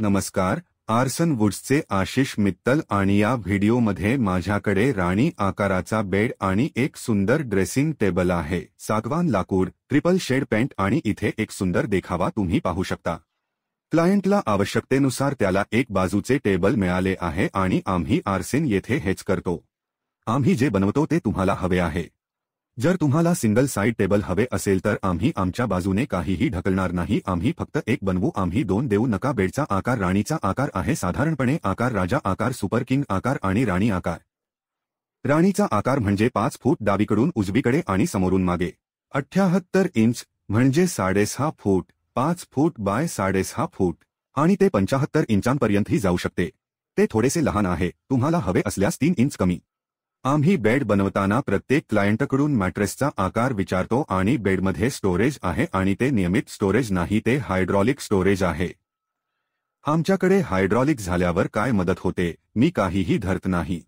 नमस्कार, आर्सन वुड्सचे आशिष मित्तल आणि या व्हिडिओमध्ये माझ्याकडे राणी आकाराचा बेड आणि एक सुंदर ड्रेसिंग टेबल आहे। सागवान लाकूड, ट्रिपल शेड पेंट आणि इथे एक सुंदर देखावा तुम्ही पाहू शकता। क्लायंटला आवश्यकतेनुसार त्याला एक बाजूचे टेबल मिळाले आहे आणि आम्ही आर्सन येथे हेच करतो। आम्ही जे बनवतो ते तुम्हाला हवे आहे। जर तुम्हाला सिंगल साइड टेबल हवे असेल तर आम्ही आमच्या बाजूने काहीही ढकलणार नाही, आम्ही फक्त एक बनवू। आम्ही दोन देऊ नका। बेडचा आकार राणीचा आकार आहे, साधारणपणे आकार राजा आकार, सुपर किंग आकार आणि राणी आकार। राणीचा आकार म्हणजे 5 फूट डावीकडून उजवीकडे आणि समोरून मागे। 78 इंच म्हणजे 6.5 फूट, 5 फूट बाय 6.5 फूट आणि ते 75 इंचांपर्यंतही जाऊ शकते। ते थोडेसे लहान आहे, तुम्हाला हवे असल्यास 3 इंच कमी। आम्ही बेड बनवताना प्रत्येक क्लायंटकडून मॅट्रेसचा आकार विचारतो आणि बेडमध्ये स्टोरेज आहे आणि ते नियमित स्टोरेज नाही, ते हायड्रॉलिक स्टोरेज आहे। आमच्याकडे हायड्रॉलिक झाल्यावर काय मदत होते, मी काहीही धरत नाही।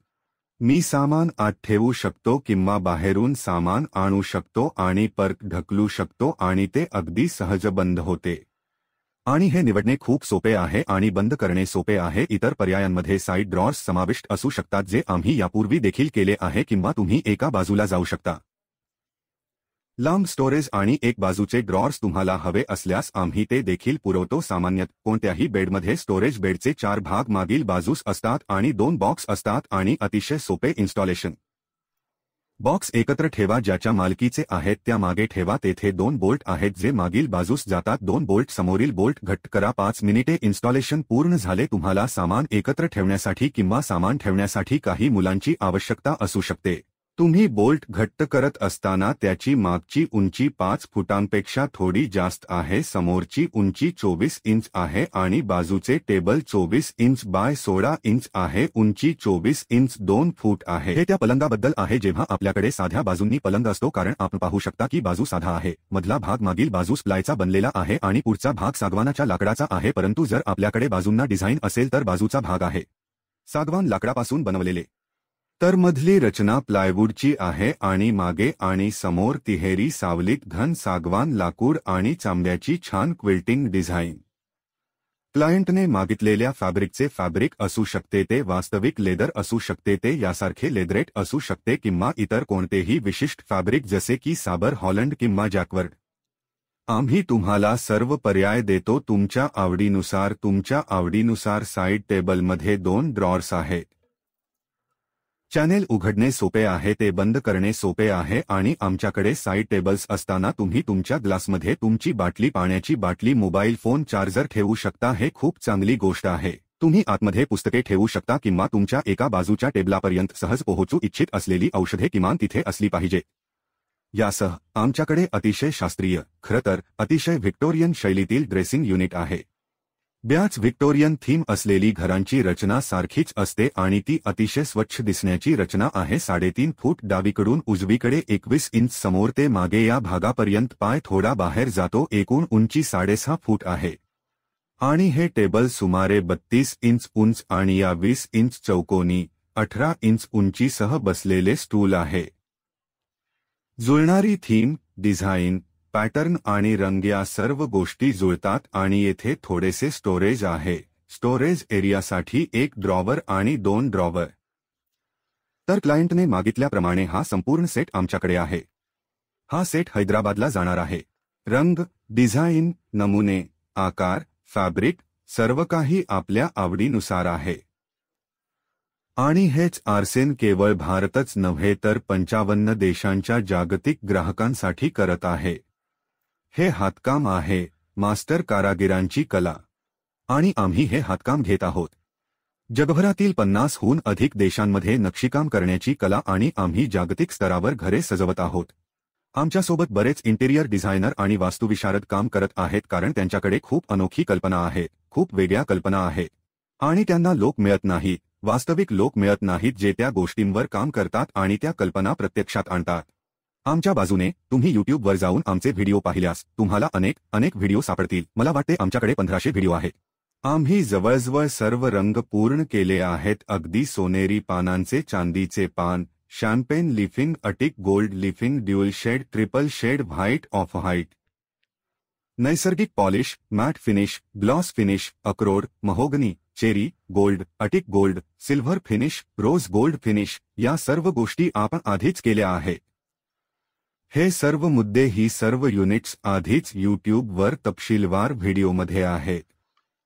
मी सामान आत ठेवू शकतो किंवा बाहेरून सामान आणू शकतो आणि परत ढकलू शकतो आणि ते अगदी सहज बंद होते। आणि हे निवडणे खूप सोपे आहे आणि बंद करणे सोपे आहे। इतर पर्यायांमध्ये साइड ड्रॉर्स समाविष्ट असू शकतात, जे आम्ही यापूर्वी देखील केले आहे, किंवा तुम्ही एका बाजूला जाऊ शकता। लांब स्टोरेज आणि एक बाजूचे ड्रॉर्स तुम्हाला हवे असल्यास आम्ही ते देखील पुरवतो। सामान्यतः कोणत्याही बेडमध्ये स्टोरेज बेडचे 4 भाग मागील बाजूस असतात आणि 2 बॉक्स असतात आणि अतिशय सोपे इन्स्टॉलेशन। बॉक्स एकत्र ठेवा, ज्याच्या मालकीचे आहेत त्या मागे ठेवा। तेथे 2 बोल्ट आहेत जे मागील बाजूस जातात। 2 बोल्ट समोरील बोल्ट घट्ट करा। 5 मिनिटे इन्स्टॉलेशन पूर्ण झाले। तुम्हाला सामान एकत्र ठेवण्यासाठी किंवा सामान ठेवण्यासाठी काही मुलांची आवश्यकता असू शकते। तुम्ही बोल्ट घट्ट करत असताना त्याची मागची उंची 5 फुटांपेक्षा थोडी जास्त आहे। समोरची उंची 24 इंच आहे आणि बाजूचे टेबल 24 इंच बाय 16 इंच आहे। उंची 24 इंच 2 फूट आहे। हे त्या पलंगाबद्दल आहे जेव्हा आपल्याकडे साध्या बाजूंनी पलंग असतो, कारण आपण पाहू शकता की बाजू साधा आहे। मधला भाग मागील बाजूस प्लायचा बनलेला आहे आणि पुढचा भाग सागवानाच्या लाकडाचा आहे, परंतु जर आपल्याकडे बाजूंना डिझाइन असेल तर बाजूचा भाग आहे सागवान लाकडापासून बनवलेले। तर मधली रचना प्लायवूडची आहे आणि मागे आणि समोर तिहेरी सावलीत घन सागवान लाकूड आणि चांब्याची छान क्विल्टिंग डिझाइन। क्लायंटने मागितलेल्या फॅब्रिकचे फॅब्रिक असू शकते, ते वास्तविक लेदर असू शकते, ते यासारखे लेदरेट असू शकते किंवा इतर कोणतेही विशिष्ट फॅब्रिक जसे की साबर, हॉलंड किंवा जॅकवर्ड। आम्ही तुम्हाला सर्व पर्याय देतो तुमच्या आवडीनुसार। तुमच्या आवडीनुसार साइड टेबलमध्ये 2 ड्रॉर्स आहेत। चॅनेल उघडणे सोपे आहे, ते बंद करणे सोपे आहे आणि आमच्याकडे साइड टेबल्स असताना तुम्ही तुमच्या ग्लासमध्ये तुमची बाटली, पाण्याची बाटली, मोबाईल फोन चार्जर ठेवू शकता। हे खूप चांगली गोष्ट आहे। तुम्ही आतमध्ये पुस्तके ठेवू शकता किंवा तुमच्या एका बाजूच्या टेबलापर्यंत सहज पोहोचू इच्छित असलेली औषधे किमान तिथे असली पाहिजे। यासह आमच्याकडे अतिशय शास्त्रीय, खरं तर अतिशय व्हिक्टोरियन शैलीतील ड्रेसिंग युनिट आहे। बऱ्याच व्हिक्टोरियन थीम असलेली घरांची रचना सारखीच असते आणि ती अतिशय स्वच्छ दिसण्याची रचना आहे। 3.5 फूट डावीकडून उजवीकडे, 21 इंच समोर ते मागे या भागापर्यंत पाय थोडा बाहेर जातो। एकूण उंची 6.5 फूट आहे आणि हे टेबल सुमारे 32 इंच उंच आणि या 20 इंच चौकोनी 18 इंच उंचीसह बसलेले स्टूल आहे। जुळणारी थीम, डिझाइन, पॅटर्न आणि रंग या सर्व गोष्टी जुळतात आणि येथे थोडेसे स्टोरेज आहे। स्टोरेज एरियासाठी एक ड्रॉवर आणि 2 ड्रॉवर। तर क्लायंटने मागितल्याप्रमाणे हा संपूर्ण सेट आमच्याकडे आहे। हा सेट हैदराबादला जाणार आहे। रंग, डिझाइन, नमुने, आकार, फॅब्रिक सर्व काही आपल्या आवडीनुसार आहे। आणि हेच आर्सन केवळ भारतच नव्हे तर 55 देशांच्या जागतिक ग्राहकांसाठी करत आहे। हे हातकाम आहे, मास्टर कारागिरांची कला, आणि आम्ही हे हातकाम घेत आहोत। जगभरातील 50 हून अधिक देशांमध्ये नक्षीकाम करण्याची कला आणि आम्ही जागतिक स्तरावर घरे सजवत आहोत। आमच्यासोबत बरेच इंटिरियर डिझायनर आणि वास्तुविशारद काम करत आहेत, कारण त्यांच्याकडे खूप अनोखी कल्पना आहे, खूप वेगळ्या कल्पना आहेत आणि त्यांना लोक मिळत नाहीत, वास्तविक लोक मिळत नाहीत जे त्या गोष्टींवर काम करतात आणि त्या कल्पना प्रत्यक्षात आणतात। आमच्या बाजूने तुम्ही यूट्यूबवर जाऊन आमचे व्हिडिओ पाहिल्यास तुम्हाला अनेक व्हिडिओ सापडतील। मला वाटते आमच्याकडे 1500 व्हिडिओ आहेत। आम्ही जवळजवळ सर्व रंग पूर्ण केले आहेत, अगदी सोनेरी पानांचे, चांदीचे पान, champagne leafing, antique gold leafing, dual shade, triple shade, white, off white. नैसर्गिक polish, matt finish, gloss finish, अक्रोड, mahogany, cherry, gold, antique gold, silver finish, rose gold finish या सर्व गोष्टी आपण आधीच केल्या आहे। हे सर्व मुद्दे ही सर्व युनिट्स आधीच यूट्यूबवर तपशीलवार व्हिडिओमध्ये आहेत।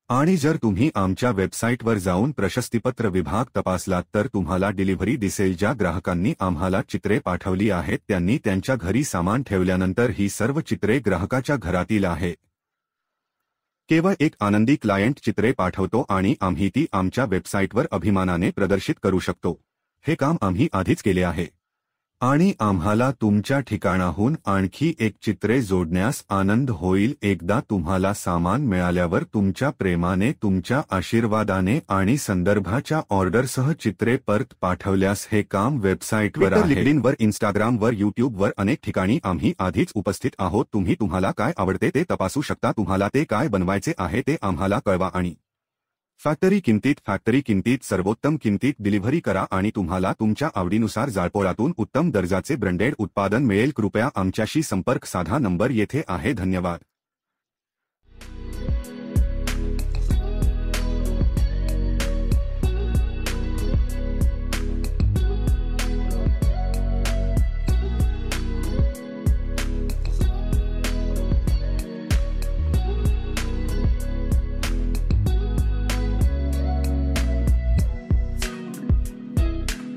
आणि जर तुम्ही आमच्या वेबसाईटवर जाऊन प्रशस्तीपत्र विभाग तपासलात तर तुम्हाला डिलिव्हरी दिसेल। ज्या ग्राहकांनी आम्हाला चित्रे पाठवली आहेत त्यांनी त्यांच्या घरी सामान ठेवल्यानंतर ही सर्व चित्रे ग्राहकाच्या घरातील आहे। केवळ एक आनंदी क्लायंट चित्रे पाठवतो आणि आम्ही ती आमच्या वेबसाईटवर अभिमानाने प्रदर्शित करू शकतो। हे काम आम्ही आधीच केले आहे आणि आम्हाला तुमच्या ठिकाणाहून आणखी एक चित्रे जोडण्यास आनंद होईल। एकदा तुम्हाला सामान मिळाल्यावर तुमच्या प्रेमाने, तुमच्या आशीर्वादाने आणि संदर्भाच्या ऑर्डरसह चित्रे परत पाठवल्यास हे काम वेबसाईटवर आहे। लिंक्डइनवर, इंस्टाग्रामवर, यूट्यूबवर अनेक ठिकाणी आम्ही आधीच उपस्थित आहोत। तुम्हाला काय आवडते ते तपासू शकता। तुम्हाला ते काय बनवायचे आहे ते आम्हाला कळवा आणि फॅक्टरी किंमतीत सर्वोत्तम किंमतीत डिलिव्हरी करा आणि तुम्हाला तुमच्या आवडीनुसार जाळपोळातून उत्तम दर्जाचे ब्रँडेड उत्पादन मिळेल। कृपया आमच्याशी संपर्क साधा, नंबर येथे आहे। धन्यवाद।